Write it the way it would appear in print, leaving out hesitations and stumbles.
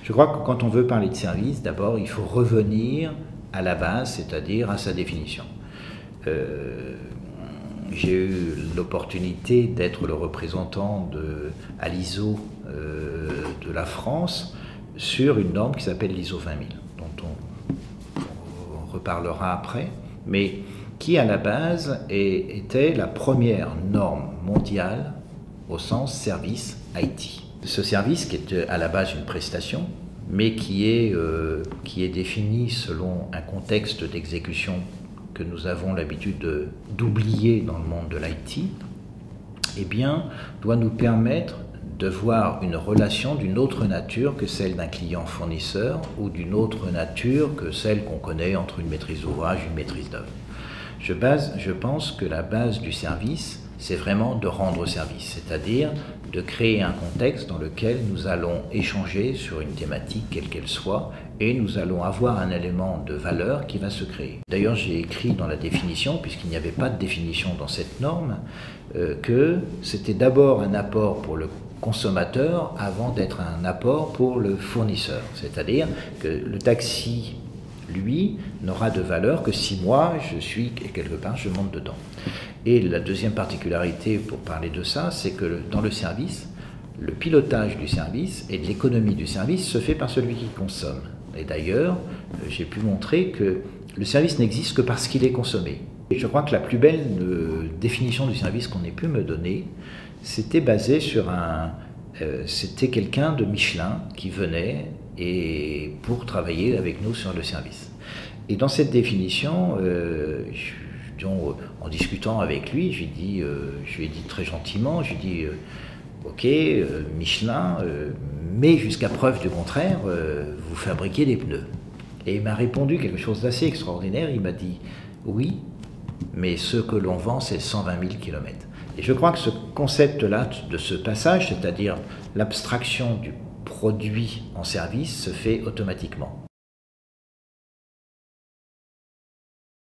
Je crois que quand on veut parler de service, d'abord, il faut revenir à la base, c'est-à-dire à sa définition. J'ai eu l'opportunité d'être le représentant à l'ISO de la France sur une norme qui s'appelle l'ISO 20000, dont on reparlera après, mais qui à la base était la première norme mondiale au sens service IT. Ce service qui est à la base une prestation, mais qui est défini selon un contexte d'exécution que nous avons l'habitude d'oublier dans le monde de l'IT, eh bien, doit nous permettre de voir une relation d'une autre nature que celle d'un client-fournisseur ou d'une autre nature que celle qu'on connaît entre une maîtrise d'ouvrage et une maîtrise d'œuvre. Je pense que la base du service, c'est vraiment de rendre service, c'est-à-dire de créer un contexte dans lequel nous allons échanger sur une thématique quelle qu'elle soit et nous allons avoir un élément de valeur qui va se créer. D'ailleurs, j'ai écrit dans la définition, puisqu'il n'y avait pas de définition dans cette norme, que c'était d'abord un apport pour le consommateur avant d'être un apport pour le fournisseur. C'est-à-dire que le taxi, lui, n'aura de valeur que si moi, je suis quelque part, je monte dedans. Et la deuxième particularité pour parler de ça, c'est que dans le service, le pilotage du service et de l'économie du service se fait par celui qui consomme. Et d'ailleurs, j'ai pu montrer que le service n'existe que parce qu'il est consommé. Et je crois que la plus belle définition du service qu'on ait pu me donner, c'était basé sur c'était quelqu'un de Michelin qui venait pour travailler avec nous sur le service. Et dans cette définition, en discutant avec lui, je lui ai dit très gentiment, je lui ai dit ok, Michelin, mais jusqu'à preuve du contraire, vous fabriquez des pneus. Et il m'a répondu quelque chose d'assez extraordinaire, il m'a dit oui, mais ce que l'on vend, c'est 120 000 km. Et je crois que ce concept-là, de ce passage, c'est-à-dire l'abstraction du produit en service, se fait automatiquement.